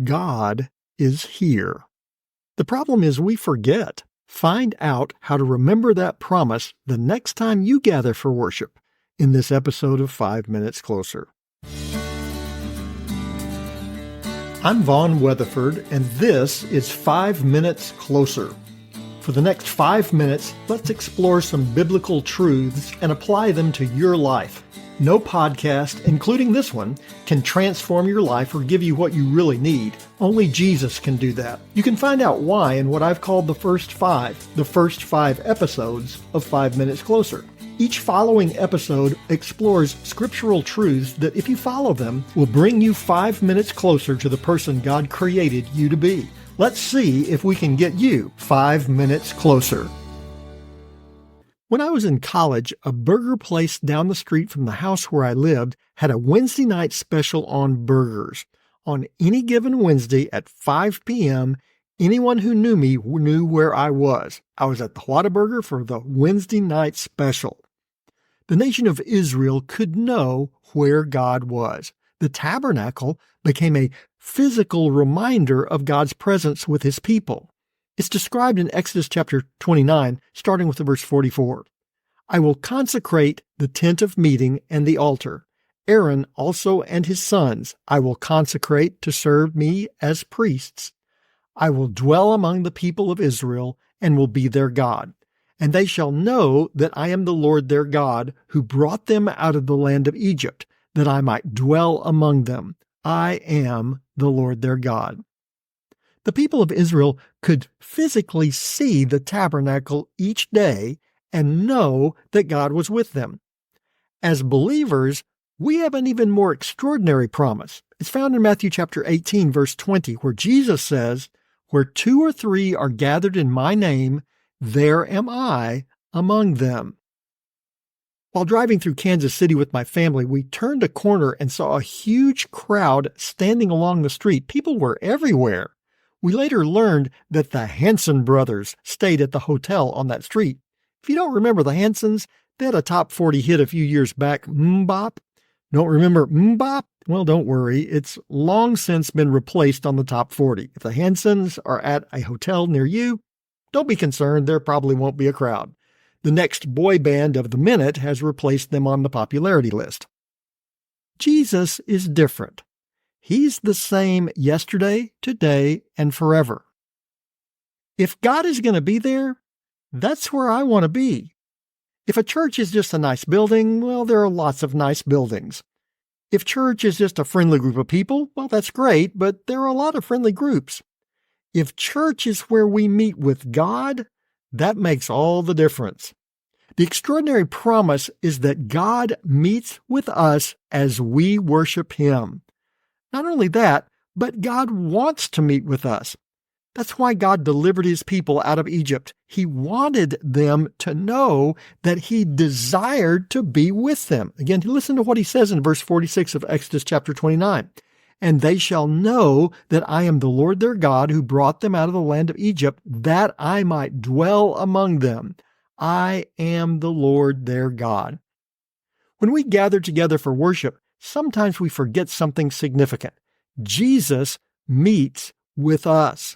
God is here. The problem is we forget. Find out how to remember that promise the next time you gather for worship in this episode of 5 Minutes Closer. I'm Vaughn Weatherford, and this is 5 Minutes Closer. For the next 5 minutes, let's explore some biblical truths and apply them to your life. No podcast, including this one, can transform your life or give you what you really need. Only Jesus can do that. You can find out why in what I've called the first five episodes of 5 Minutes Closer. Each following episode explores scriptural truths that, if you follow them, will bring you 5 minutes closer to the person God created you to be. Let's see if we can get you 5 minutes closer. When I was in college, a burger place down the street from the house where I lived had a Wednesday night special on burgers. On any given Wednesday at 5 p.m., anyone who knew me knew where I was. I was at the Whataburger for the Wednesday night special. The nation of Israel could know where God was. The tabernacle became a physical reminder of God's presence with his people. It's described in Exodus chapter 29, starting with verse 44. I will consecrate the tent of meeting and the altar. Aaron also and his sons I will consecrate to serve me as priests. I will dwell among the people of Israel and will be their God. And they shall know that I am the Lord their God, who brought them out of the land of Egypt, that I might dwell among them. I am the Lord their God. The people of Israel could physically see the tabernacle each day and know that God was with them. As believers, we have an even more extraordinary promise. It's found in Matthew chapter 18, verse 20, where Jesus says, "Where 2 or 3 are gathered in my name, there am I among them." While driving through Kansas City with my family, we turned a corner and saw a huge crowd standing along the street. People were everywhere. We later learned that the Hanson brothers stayed at the hotel on that street. If you don't remember the Hansons, they had a top 40 hit a few years back, MMMBop. Don't remember MMMBop? Well, don't worry. It's long since been replaced on the top 40. If the Hansons are at a hotel near you, don't be concerned. There probably won't be a crowd. The next boy band of the minute has replaced them on the popularity list. Jesus is different. He's the same yesterday, today, and forever. If God is going to be there, that's where I want to be. If a church is just a nice building, well, there are lots of nice buildings. If church is just a friendly group of people, well, that's great, but there are a lot of friendly groups. If church is where we meet with God, that makes all the difference. The extraordinary promise is that God meets with us as we worship him. Not only that, but God wants to meet with us. That's why God delivered his people out of Egypt. He wanted them to know that he desired to be with them. Again, listen to what he says in verse 46 of Exodus chapter 29. And they shall know that I am the Lord their God, who brought them out of the land of Egypt, that I might dwell among them. I am the Lord their God. When we gather together for worship, sometimes we forget something significant. Jesus meets with us.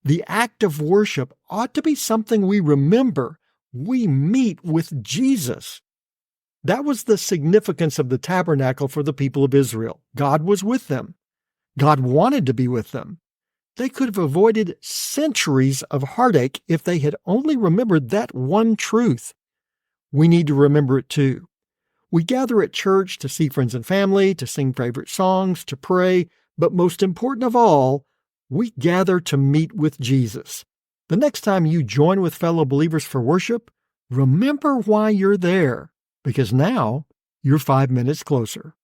The act of worship ought to be something we remember. We meet with Jesus. That was the significance of the tabernacle for the people of Israel. God was with them. God wanted to be with them. They could have avoided centuries of heartache if they had only remembered that one truth. We need to remember it too. We gather at church to see friends and family, to sing favorite songs, to pray, but most important of all, we gather to meet with Jesus. The next time you join with fellow believers for worship, remember why you're there, because now you're 5 minutes closer.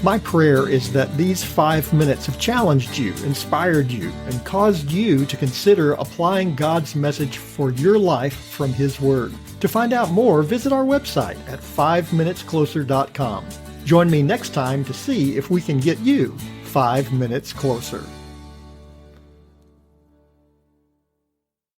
My prayer is that these 5 minutes have challenged you, inspired you, and caused you to consider applying God's message for your life from his word. To find out more, visit our website at 5minutescloser.com. Join me next time to see if we can get you 5 minutes closer.